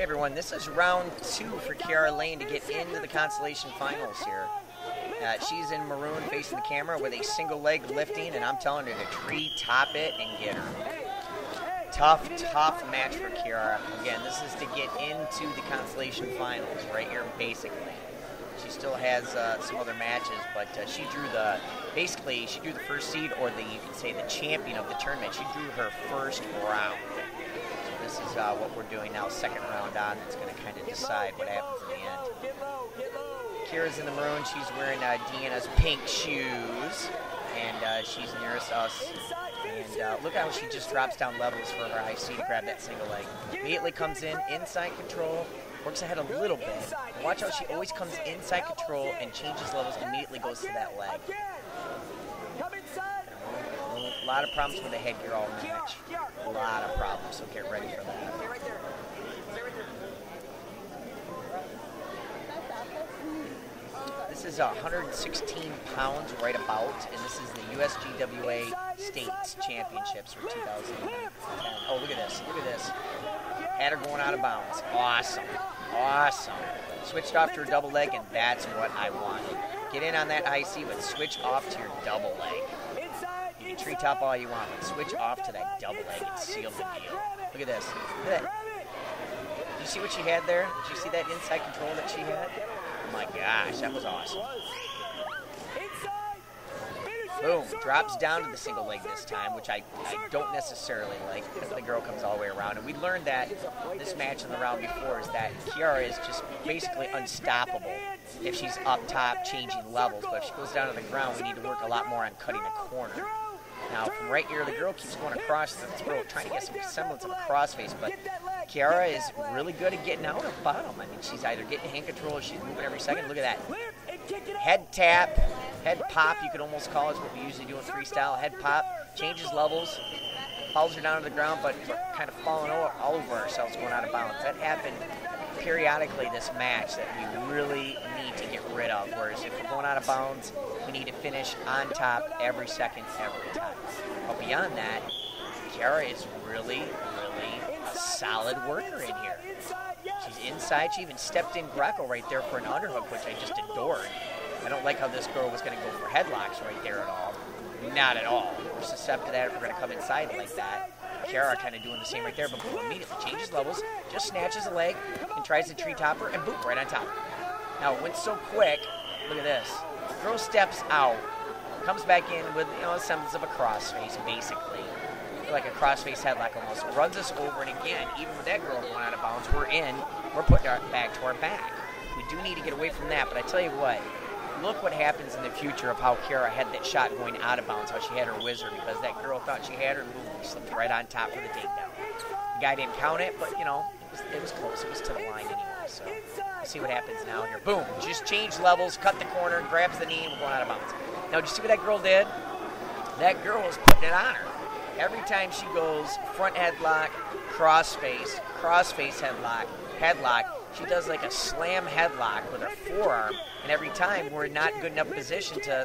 everyone, this is round 2 for Kiarra Lane to get into the consolation finals here. She's in maroon facing the camera with a single leg lifting, and I'm telling her to tree-top it and get her. Tough match for Kiarra. Again, this is to get into the consolation finals right here, basically. She still has some other matches, but she drew the first seed, or you can say the champion of the tournament. She drew her first round. So this is what we're doing now, second round on. It's going to kind of decide what happens in the end. Kiarra's in the maroon. She's wearing Deanna's pink shoes, and she's nearest us. And look how she just drops down levels for her IC to grab that single leg. Immediately comes in, inside control, works ahead a little bit. Watch how she always comes inside control and changes levels, immediately goes to that leg. A lot of problems with the headgear all match. A lot of problems, so get ready for that. This is 116 pounds right about, and this is the USGWA States Championships for 2010. Oh, look at this. Look at this. Had her going out of bounds. Awesome. Awesome. Switched off to her double leg, and that's what I wanted. Get in on that IC, but switch off to your double leg. You can treetop all you want, but switch off to that double leg and seal the deal. Look at this. Look at that. Did you see what she had there? Did you see that inside control that she had? Oh my gosh, that was awesome. Boom, drops down to the single leg this time, which I don't necessarily like because the girl comes all the way around. And we learned that this match in the round before is that Kiarra is just basically unstoppable if she's up top changing levels. But if she goes down to the ground, we need to work a lot more on cutting a corner. Now, from right here, the girl keeps going across the throat, trying to get some semblance of a crossface, but Kiarra is really good at getting out of bottom. I mean, she's either getting hand control or she's moving every second. Look at that. Head tap, head pop, you could almost call it, is what we usually do in freestyle. Head pop, changes levels, follows her down to the ground, but we're kind of falling all over ourselves going out of bounds. That happened periodically this match that we really need to get rid of, whereas if we're going out of bounds, we need to finish on top every second, every time. But beyond that, Kiarra is really a solid worker in here. She's inside. She even stepped in Greco right there for an underhook, which I just adored. I don't like how this girl was going to go for headlocks right there at all. Not at all. We're susceptible to that if we're going to come inside like that. Kiarra kind of doing the same right there, but immediately changes levels, just snatches a leg, and tries to tree topper, and boom, right on top. Now, it went so quick. Look at this. Girl steps out, comes back in with a semblance of a crossface, basically. Like a crossface headlock almost. Runs us over, and again, even with that girl going out of bounds, we're putting our back to our back. We do need to get away from that, but I tell you what, look what happens in the future of how Kiarra had that shot going out of bounds, how she had her whizzer, because that girl thought she had her, and boom, slipped right on top for the takedown. The guy didn't count it, but, it was close. It was to the line anyway, so we'll see what happens now here. Boom, just change levels, cut the corner, grabs the knee, and we're going out of bounds. Now, did you see what that girl did? That girl was putting it on her. Every time she goes front headlock, crossface headlock, she does like a slam headlock with her forearm, and every time we're not in good enough position to,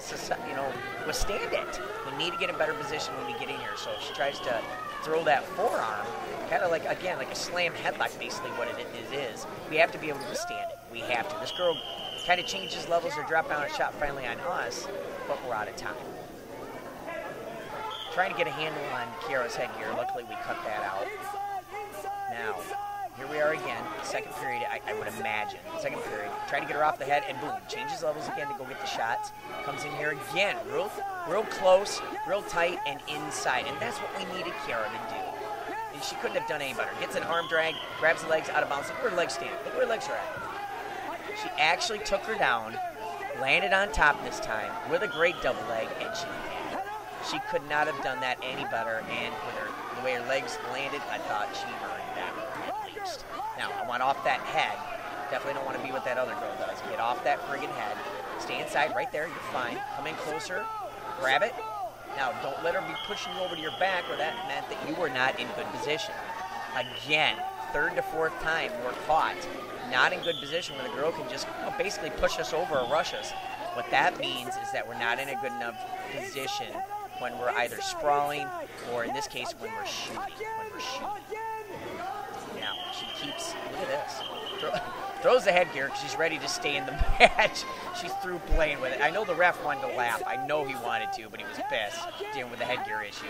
withstand it. We need to get in better position when we get in here. So if she tries to throw that forearm, kind of like a slam headlock, basically what it is, we have to be able to withstand it. We have to. This girl kind of changes levels or drop down a shot finally on us, but we're out of time. Trying to get a handle on Kiarra's headgear. Luckily, we cut that out. Now, here we are again. Second period, I would imagine. Second period. Trying to get her off the head, and boom, changes levels again to go get the shots. Comes in here again. Real close, real tight, and inside. And that's what we needed Kiarra to do. And she couldn't have done any better. Gets an arm drag, grabs the legs out of bounds. Look where her legs stand. Look where her legs are at. She actually took her down, landed on top this time with a great double leg, and she had it. She could not have done that any better, and with the way her legs landed, I thought she earned that at least. Now, I want off that head. Definitely don't want to be what that other girl does. Get off that friggin' head. Stay inside right there. You're fine. Come in closer. Grab it. Now, don't let her be pushing you over to your back, or that meant that you were not in good position. Again, third to fourth time, we're caught. Not in good position where the girl can just basically push us over or rush us. What that means is that we're not in a good enough position when we're either sprawling or, in this case, when we're shooting. Now, she keeps, look at this. Throws the headgear because she's ready to stay in the match. She's through playing with it. I know the ref wanted to laugh. I know he wanted to, but he was pissed dealing with the headgear issue.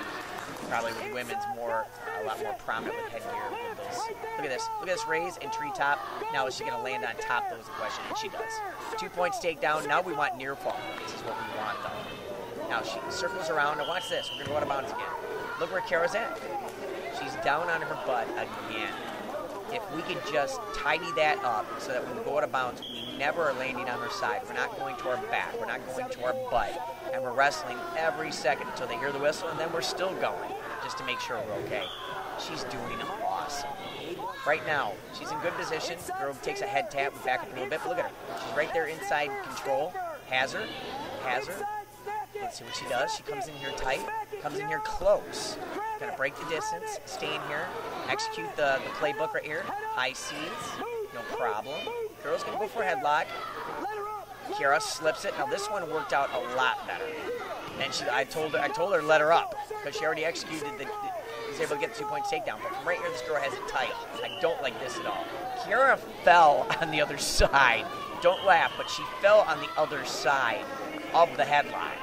Probably with women's a lot more prominent with headgear. With those. Look at this. Look at this raise and treetop. Now is she going to land on top? That was the question, and she does. 2 points takedown. Now we want near fall. This is what we want, though. Now she circles around. Now watch this. We're going to go out of bounds again. Look where Kiarra's at. She's down on her butt again. If we could just tidy that up so that when we go out of bounds, we never are landing on her side. We're not going to our back. We're not going to our butt. And we're wrestling every second until they hear the whistle, and then we're still going just to make sure we're okay. She's doing awesome. Right now, she's in good position. The girl takes a head tap. We back up a little bit, but look at her. She's right there inside control. Has her. Let's see what she does. She comes in here tight. Comes in here close. Gonna break the distance. Stay in here. Execute the playbook right here. High C's. No problem. Girl's gonna go for a headlock. Kiarra slips it. Now this one worked out a lot better. And I told her let her up because she already executed was able to get the 2 points takedown. But from right here, this girl has it tight. I don't like this at all. Kiarra fell on the other side. Don't laugh, but she fell on the other side of the headlock.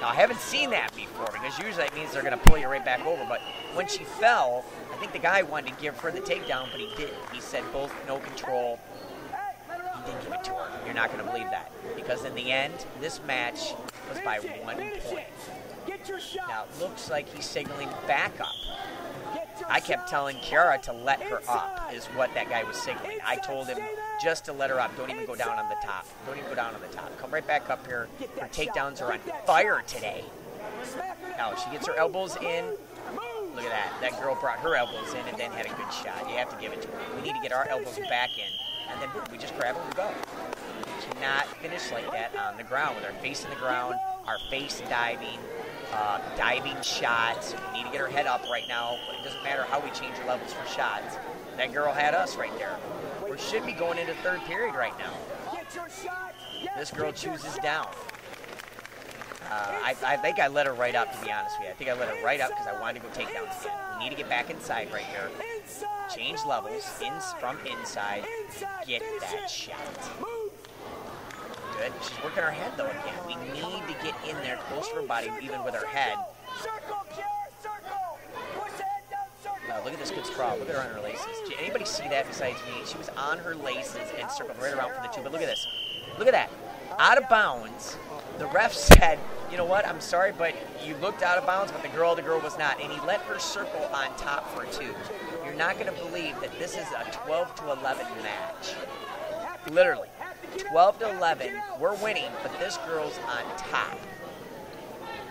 Now, I haven't seen that before because usually that means they're going to pull you right back over. But when she fell, I think the guy wanted to give her the takedown, but he didn't. He said both no control. He didn't give it to her. You're not going to believe that because in the end, this match was by 1 point. Now, it looks like he's signaling back up. I kept telling Kiarra to let her up is what that guy was signaling. I told him just to let her up. Don't even go down on the top. Don't even go down on the top. Come right back up here. Her takedowns are on fire today. Now, she gets her elbows in. Look at that. That girl brought her elbows in and then had a good shot. You have to give it to her. We need to get our elbows back in. And then we just grab her and go. We cannot finish like that on the ground with our face in the ground, our face diving. Diving shots. We need to get her head up right now. It doesn't matter how we change her levels for shots. That girl had us right there. We should be going into third period right now. This girl chooses down. I think I let her right up, to be honest with you. I think I let her right up because I wanted to go takedowns again. We need to get back inside right here. Change levels from inside. Get that shot. Good. She's working her head, though, again. We need to get in there close to her body, even with her head. Look at this good sprawl. Look at her on her laces. Did anybody see that besides me? She was on her laces and circled right around for the two. But look at this. Look at that. Out of bounds. The ref said, you know what, I'm sorry, but you looked out of bounds, but the girl was not. And he let her circle on top for two. You're not going to believe that this is a 12-11 match. Literally. 12-11, we're winning, but this girl's on top.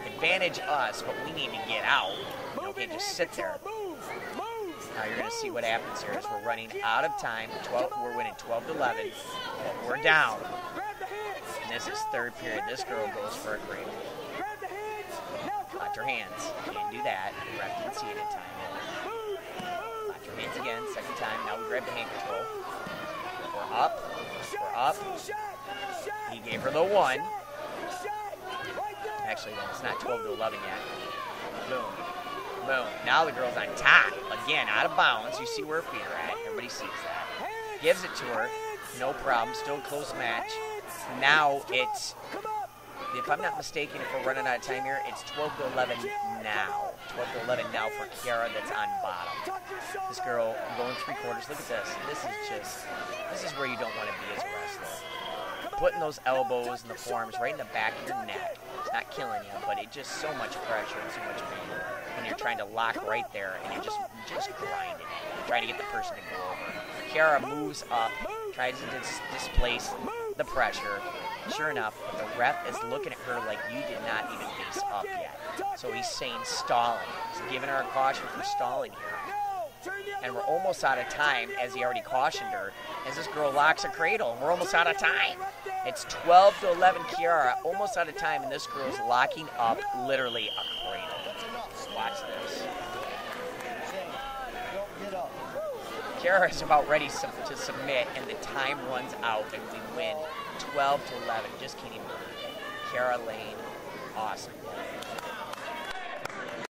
Advantage us, but we need to get out. You can't just sit there. Now you're going to see what happens here as we're running out of time. We're winning 12-11, but we're down. And this is third period. This girl goes for a cradle. Locked her hands. Can't do that. The ref didn't see it in time. Locked her hands again, second time. Now we grab the hand control. We're up. We're up. He gave her the one. Actually, then it's not 12-11 yet. Boom. Boom. Now the girl's on top. Again, out of bounds. You see where her feet are at. Everybody sees that. Gives it to her. No problem. Still a close match. Now it's, if I'm not mistaken, if we're running out of time here, it's 12-11 now. 12-11 now for Kiarra that's on bottom. This girl going three-quarters. Look at this. This is where you don't want to be as a wrestler. Putting those elbows and the forearms right in the back of your neck. It's not killing you, but it's just so much pressure and so much pain when you're trying to lock right there and you're just grinding it, trying to get the person to go over. Kiarra moves up, tries to displace the pressure. Sure enough, the ref is looking at her like you did not even face up yet. So he's saying stalling. He's giving her a caution for stalling here. And we're almost out of time, as he already cautioned her, as this girl locks a cradle. And we're almost out of time. It's 12-11 Kiarra, almost out of time, and this girl's locking up literally a cradle. Watch this. Kiarra is about ready to submit, and the time runs out, and we win 12-11. Just can't even believe it. Kiarra Lane, awesome.